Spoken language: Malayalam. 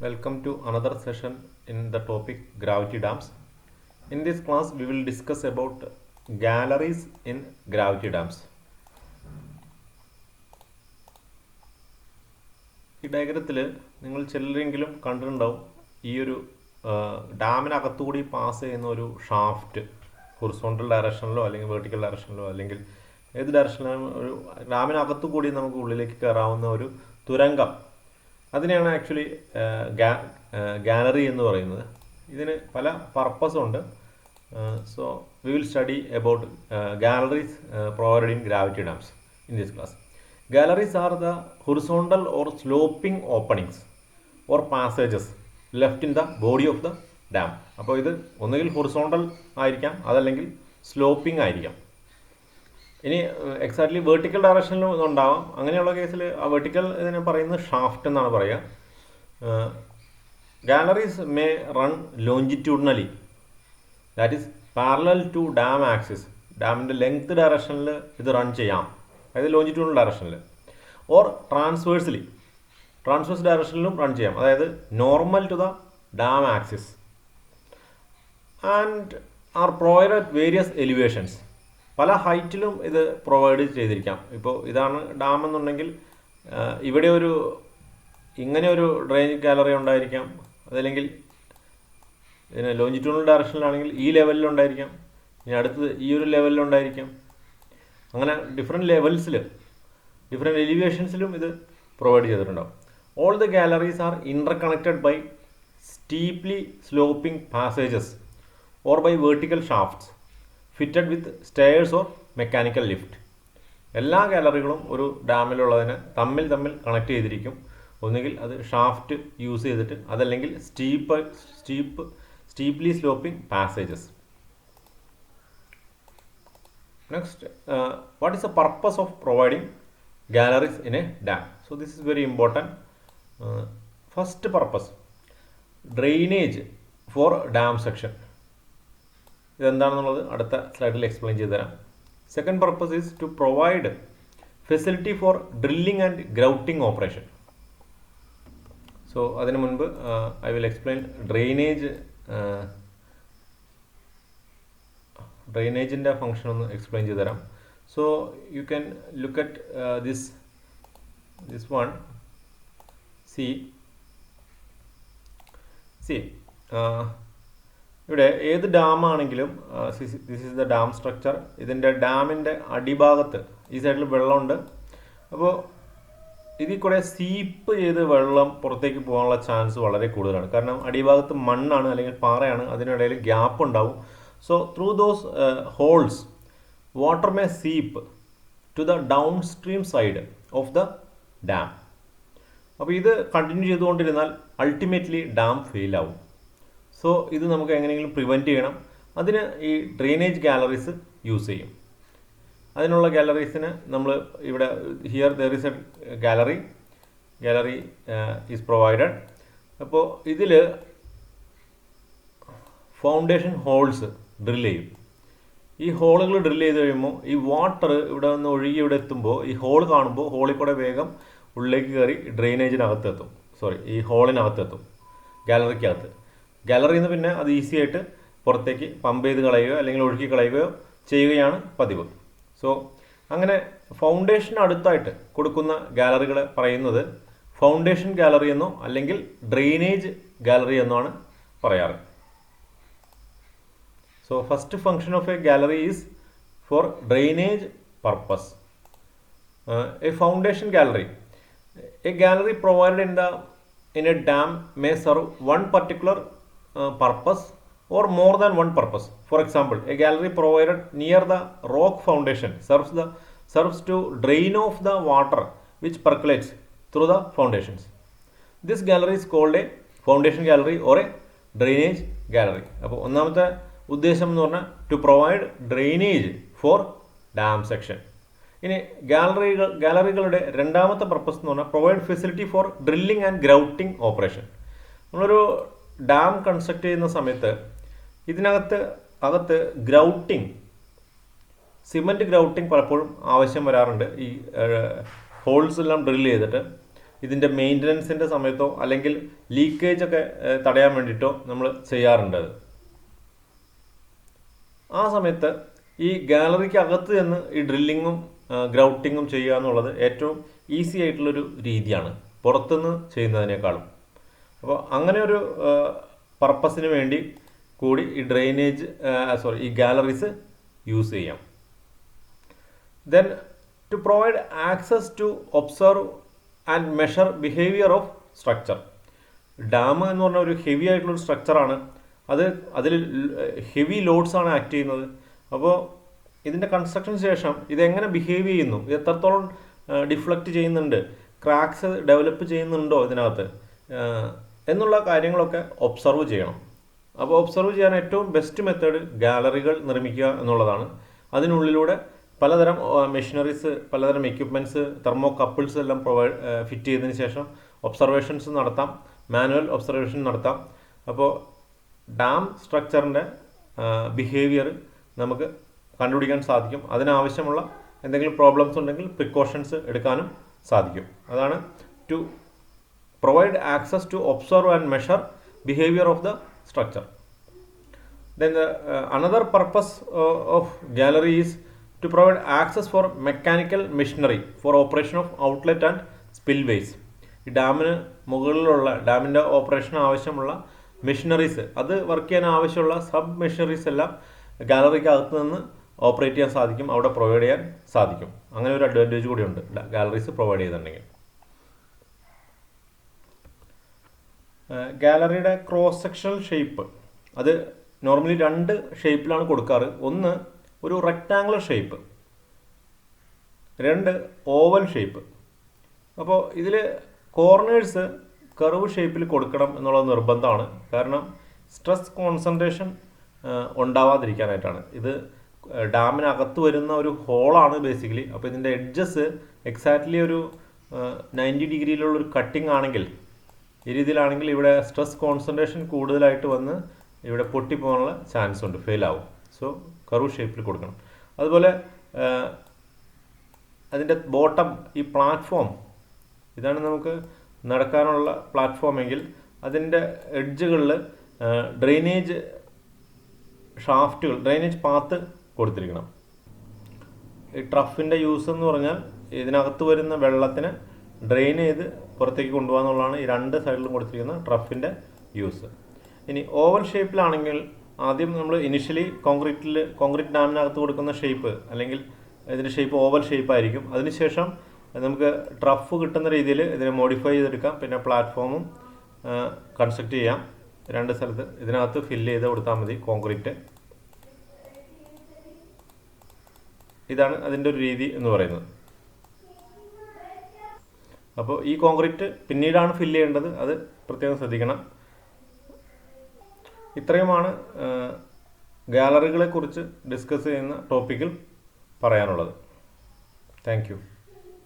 Welcome to another session in the topic gravity dams. In this class, we will discuss about galleries in gravity dams. ഈ ഡയഗ്രത്തിൽ നിങ്ങൾ ചിലരെങ്കിലും കണ്ടിട്ടുണ്ടാവും ഈ ഒരു ഡാമിനകത്തുകൂടി പാസ് ചെയ്യുന്ന ഒരു ഷാഫ്റ്റ് ഹൊറിസോണ്ടൽ ഡയറക്ഷനിലോ അല്ലെങ്കിൽ വെർട്ടിക്കൽ ഡയറക്ഷനിലോ അല്ലെങ്കിൽ ഏത് ഡയറക്ഷനിലും ഒരു ഡാമിനകത്തു കൂടി നമുക്ക് ഉള്ളിലേക്ക് കയറാവുന്ന ഒരു തുരങ്കം, അതിനെയാണ് ആക്ച്വലി ഗാലറി എന്ന് പറയുന്നത്. ഇതിന് പല പർപ്പസ് ഉണ്ട്. So we will study about galleries provided in gravity dams in this class. Galleries are the horizontal or sloping openings or passages left in the body of the dam. അപ്പോൾ ഇത് ഒന്നുകിൽ ഹൊറിസോണ്ടൽ ആയിരിക്കാം, അതല്ലെങ്കിൽ സ്ലോപ്പിംഗ് ആയിരിക്കാം. ഇനി എക്സാക്ട്ലി വെർട്ടിക്കൽ ഡയറക്ഷനിലും ഇതുണ്ടാവാം. അങ്ങനെയുള്ള കേസിൽ ആ വെർട്ടിക്കൽ ഇതിനെ പറയുന്നത് ഷാഫ്റ്റ് എന്നാണ് പറയുക. Galleries may run longitudinally, that is parallel to dam axis. ഡാമിൻ്റെ ലെങ്ത് ഡയറക്ഷനിൽ ഇത് റൺ ചെയ്യാം, അതായത് ലോഞ്ചിറ്റ്യൂഡിനൽ ഡയറക്ഷനിൽ, ഓർ ട്രാൻസ്വേഴ്സ് ഡയറക്ഷനിലും റൺ ചെയ്യാം, അതായത് normal to the dam axis, and are provide at various elevations. പല ഹൈറ്റിലും ഇത് പ്രൊവൈഡ് ചെയ്തിരിക്കാം. ഇപ്പോൾ ഇതാണ് ഡാം എന്നുണ്ടെങ്കിൽ ഇവിടെ ഇങ്ങനെ ഒരു ഡ്രെയിനേജ് ഗാലറി ഉണ്ടായിരിക്കാം, അതല്ലെങ്കിൽ ഇതിന് ലോഞ്ചിറ്റ്യൂണൽ ഡയറക്ഷനിലാണെങ്കിൽ ഈ ലെവലിലുണ്ടായിരിക്കാം, ഇനി അടുത്തത് ഈ ഒരു ലെവലിലുണ്ടായിരിക്കാം. അങ്ങനെ ഡിഫറെൻറ്റ് ലെവൽസിൽ ഡിഫറെൻറ്റ് എലിവേഷൻസിലും ഇത് പ്രൊവൈഡ് ചെയ്തിട്ടുണ്ടാവും. All the galleries are interconnected by steeply sloping passages or by vertical shafts fitted with stairs or mechanical lift. എല്ലാ ഗാലറികളും ഒരു ഡാമിലുള്ളതിനെ തമ്മിൽ കണക്ട് ചെയ്തിരിക്കും. ഒന്നുകിൽ അത് ഷാഫ്റ്റ് യൂസ് ചെയ്തിട്ട്, അതല്ലെങ്കിൽ steeply sloping passages. Next, what is the purpose of providing galleries in a dam? So this is very important. First purpose, drainage for dam section. ഇതെന്താണെന്നുള്ളത് അടുത്ത സ്ലൈഡിൽ എക്സ്പ്ലെയിൻ ചെയ്തു തരാം. Second purpose is to provide facility for drilling and grouting operation. So അതിനു മുൻപ് ഐ വിൽ എക്സ്പ്ലെയിൻ ഡ്രെയിനേജിൻ്റെ ഫംഗ്ഷൻ ഒന്ന് എക്സ്പ്ലെയിൻ ചെയ്തു തരാം. So you can look at this one. See ഇവിടെ ഏത് ഡാമാണെങ്കിലും this is the dam structure. ഇതിൻ്റെ ഡാമിൻ്റെ അടിഭാഗത്ത് ഈ സൈഡിൽ വെള്ളമുണ്ട്. അപ്പോൾ ഇതിൽ കൂടെ സീപ്പ് ചെയ്ത് വെള്ളം പുറത്തേക്ക് പോകാനുള്ള ചാൻസ് വളരെ കൂടുതലാണ്. കാരണം അടിഭാഗത്ത് മണ്ണാണ് അല്ലെങ്കിൽ പാറയാണ്, അതിനിടയിൽ ഗ്യാപ്പ് ഉണ്ടാവും. So through those holes water may seep to the downstream side of the dam. അപ്പോൾ ഇത് കണ്ടിന്യൂ ചെയ്തുകൊണ്ടിരുന്നാൽ അൾട്ടിമേറ്റ്ലി ഡാം ഫെയിൽ ആവും. സോ ഇത് നമുക്ക് എങ്ങനെയെങ്കിലും പ്രിവെൻറ്റ് ചെയ്യണം. അതിന് ഈ ഡ്രെയിനേജ് ഗാലറീസ് യൂസ് ചെയ്യും. അതിനുള്ള ഗാലറീസിന് നമ്മൾ ഇവിടെ here there is A gallery is provided. അപ്പോൾ ഇതിൽ ഫൗണ്ടേഷൻ ഹോൾസ് ഡ്രിൽ ചെയ്യും. ഈ ഹോളുകൾ ഡ്രിൽ ചെയ്ത് കഴിയുമ്പോൾ ഈ വാട്ടർ ഇവിടെ നിന്ന് ഒഴുകി ഇവിടെ എത്തുമ്പോൾ ഈ ഹോൾ കാണുമ്പോൾ ഹോളിൽ കൂടെ വേഗം ഉള്ളിലേക്ക് കയറി ഡ്രെയിനേജിനകത്തെത്തും, ഈ ഹോളിനകത്തെത്തും, ഗാലറിക്കകത്ത്. ഗാലറിയിൽ നിന്ന് പിന്നെ അത് ഈസി ആയിട്ട് പുറത്തേക്ക് പമ്പ് ചെയ്ത് കളയുകയോ അല്ലെങ്കിൽ ഒഴുക്കി കളയുകയോ ചെയ്യുകയാണ് പതിവ്. സോ അങ്ങനെ ഫൗണ്ടേഷൻ അടുത്തായിട്ട് കൊടുക്കുന്ന ഗാലറികളെ പറയുന്നത് ഫൗണ്ടേഷൻ ഗാലറി എന്നോ അല്ലെങ്കിൽ ഡ്രെയിനേജ് ഗാലറി എന്നാണ് പറയാറ്. So first function of a gallery is for drainage purpose. A foundation gallery, a gallery provided in a dam may serve one particular purpose or more than one purpose. For example, a gallery provided near the rock foundation serves to drain off the water which percolates through the foundations. This gallery is called a foundation gallery or a drainage gallery. അപ്പോൾ ഒന്നാമത്തെ ഉദ്ദേശം എന്ന് പറഞ്ഞാൽ to provide drainage for dam section. ഇനി ഗാലറികളുടെ രണ്ടാമത്തെ പർപ്പസ് എന്ന് പറഞ്ഞാൽ provide facility for drilling and grouting operation. നമ്മളൊരു ഡാം കൺസ്ട്രക്ട് ചെയ്യുന്ന സമയത്ത് അകത്ത് ഗ്രൗട്ടിംഗ്, സിമൻറ്റ് ഗ്രൗട്ടിംഗ് പലപ്പോഴും ആവശ്യം വരാറുണ്ട്. ഈ ഹോൾസ് എല്ലാം ഡ്രിൽ ചെയ്തിട്ട് ഇതിൻ്റെ മെയിൻ്റനൻസിൻ്റെ സമയത്തോ അല്ലെങ്കിൽ ലീക്കേജ് ഒക്കെ തടയാൻ വേണ്ടിയിട്ടോ നമ്മൾ ചെയ്യാറുണ്ട്. ആ സമയത്ത് ഈ ഗാലറിക്ക് അകത്ത് ചെന്ന് ഈ ഡ്രില്ലിങ്ങും ഗ്രൗട്ടിങ്ങും ചെയ്യുക എന്നുള്ളത് ഏറ്റവും ഈസി ആയിട്ടുള്ളൊരു രീതിയാണ് പുറത്തുനിന്ന് ചെയ്യുന്നതിനേക്കാളും. അപ്പോൾ അങ്ങനെ ഒരു പർപ്പസിന് വേണ്ടി കൂടി ഈ ഈ ഗാലറീസ് യൂസ് ചെയ്യാം. Then to provide access to observe and measure behaviour of structure. Dam എന്ന് പറഞ്ഞ ഒരു ഹെവി ആയിട്ടുള്ളൊരു സ്ട്രക്ചറാണ്. അതിൽ ഹെവി ലോഡ്സ് ആണ് ആക്ട് ചെയ്യുന്നത്. അപ്പോൾ ഇതിൻ്റെ കൺസ്ട്രക്ഷന് ശേഷം ഇതെങ്ങനെ ബിഹേവ് ചെയ്യുന്നു, ഇത് എത്രത്തോളം ഡിഫ്ലക്റ്റ് ചെയ്യുന്നുണ്ട്, ക്രാക്സ് ഡെവലപ്പ് ചെയ്യുന്നുണ്ടോ ഇതിനകത്ത് എന്നുള്ള കാര്യങ്ങളൊക്കെ ഒബ്സർവ് ചെയ്യണം. അപ്പോൾ ഒബ്സർവ് ചെയ്യാൻ ഏറ്റവും ബെസ്റ്റ് മെത്തേഡ് ഗാലറികൾ നിർമ്മിക്കുക എന്നുള്ളതാണ്. അതിനുള്ളിലൂടെ പലതരം മെഷീനറീസ്, പലതരം എക്യുപ്മെൻറ്റ്സ്, തെർമോ കപ്പിൾസ് എല്ലാം ഫിറ്റ് ചെയ്തതിന് ശേഷം ഒബ്സർവേഷൻസ് നടത്താം, മാനുവൽ ഒബ്സർവേഷൻ നടത്താം. അപ്പോൾ ഡാം സ്ട്രക്ചറിൻ്റെ ബിഹേവിയർ നമുക്ക് കണ്ടുപിടിക്കാൻ സാധിക്കും. അതിനാവശ്യമുള്ള എന്തെങ്കിലും പ്രോബ്ലംസ് ഉണ്ടെങ്കിൽ പ്രിക്കോഷൻസ് എടുക്കാനും സാധിക്കും. അതാണ് to provide access to observe and measure behaviour of the structure. Then another purpose of gallery is to provide access for mechanical machinery for operation of outlet and spillways. ഈ ഡാമിന് മുകളിലുള്ള ഡാമിൻ്റെ ഓപ്പറേഷൻ ആവശ്യമുള്ള മെഷീനറീസ്, അത് വർക്ക് ചെയ്യാൻ ആവശ്യമുള്ള സബ് മെഷീനറീസ് എല്ലാം ഗാലറിക്ക് അകത്ത് നിന്ന് ഓപ്പറേറ്റ് ചെയ്യാൻ സാധിക്കും, അവിടെ പ്രൊവൈഡ് ചെയ്യാൻ സാധിക്കും. അങ്ങനെ ഒരു അഡ്വാൻറ്റേജ് കൂടിയുണ്ട് ഗാലറീസ് പ്രൊവൈഡ് ചെയ്തിട്ടുണ്ടെങ്കിൽ. ഗാലറിയുടെ ക്രോസ് സെക്ഷണൽ ഷേപ്പ് അത് നോർമലി 2 ഷേപ്പിലാണ് കൊടുക്കാറ്. ഒന്ന് ഒരു റെക്റ്റാങ്കുലർ ഷേപ്പ്, 2 ഓവൽ ഷേപ്പ്. അപ്പോൾ ഇതിൽ കോർണേഴ്സ് കർവ് ഷേപ്പിൽ കൊടുക്കണം എന്നുള്ളത് നിർബന്ധമാണ്. കാരണം സ്ട്രെസ് കോൺസെൻട്രേഷൻ ഉണ്ടാവാതിരിക്കാനായിട്ടാണ്. ഇത് ഡാമിനകത്ത് വരുന്ന ഒരു ഹോളാണ് ബേസിക്കലി. അപ്പോൾ ഇതിൻ്റെ എഡ്ജസ് എക്സാക്ട്ലി ഒരു 90 ഡിഗ്രിയിലുള്ളൊരു കട്ടിംഗ് ആണെങ്കിൽ, ഈ രീതിയിലാണെങ്കിൽ ഇവിടെ സ്ട്രെസ് കോൺസെൻട്രേഷൻ കൂടുതലായിട്ട് വന്ന് ഇവിടെ പൊട്ടിപ്പോകാനുള്ള ചാൻസ് ഉണ്ട്, ഫെയിൽ ആവും. സോ കർവ് ഷേപ്പിൽ കൊടുക്കണം. അതുപോലെ അതിൻ്റെ ബോട്ടം, ഈ പ്ലാറ്റ്ഫോം, ഇതാണ് നമുക്ക് നടക്കാനുള്ള പ്ലാറ്റ്ഫോം എങ്കിൽ അതിൻ്റെ എഡ്ജുകളിൽ ഡ്രെയിനേജ് ഷാഫ്റ്റുകൾ, ഡ്രെയിനേജ് പാത്ത് കൊടുത്തിരിക്കണം. ഈ ട്രഫിൻ്റെ യൂസ് എന്ന് പറഞ്ഞാൽ ഇതിനകത്ത് വരുന്ന വെള്ളത്തിന് ഡ്രെയിൻ ചെയ്ത് പുറത്തേക്ക് കൊണ്ടുപോകാന്നുള്ളതാണ് ഈ 2 സൈഡിലും കൊടുത്തിരിക്കുന്ന ട്രഫിൻ്റെ യൂസ്. ഇനി ഓവൽ ഷേപ്പിലാണെങ്കിൽ ആദ്യം നമ്മൾ ഇനിഷ്യലി കോൺക്രീറ്റ് ഡാമിനകത്ത് കൊടുക്കുന്ന ഷേപ്പ് അല്ലെങ്കിൽ ഇതിൻ്റെ ഷേപ്പ് ഓവൽ ഷേപ്പായിരിക്കും. അതിനുശേഷം നമുക്ക് ട്രഫ് കിട്ടുന്ന രീതിയിൽ ഇതിനെ മോഡിഫൈ ചെയ്തെടുക്കാം. പിന്നെ പ്ലാറ്റ്ഫോമും കൺസ്ട്രക്റ്റ് ചെയ്യാം. 2 സ്ഥലത്ത് ഇതിനകത്ത് ഫില്ല് ചെയ്ത് കൊടുത്താൽ മതി കോൺക്രീറ്റ്. ഇതാണ് അതിൻ്റെ ഒരു രീതി എന്ന് പറയുന്നത്. അപ്പോൾ ഈ കോൺക്രീറ്റ് പിന്നീടാണ് ഫില്ല് ചെയ്യേണ്ടത്, അത് പ്രത്യേകം ശ്രദ്ധിക്കണം. ഇത്രയുമാണ് ഗാലറികളെക്കുറിച്ച് ഡിസ്കസ് ചെയ്യുന്ന ടോപ്പിക്കിൽ പറയാനുള്ളത്. Thank you.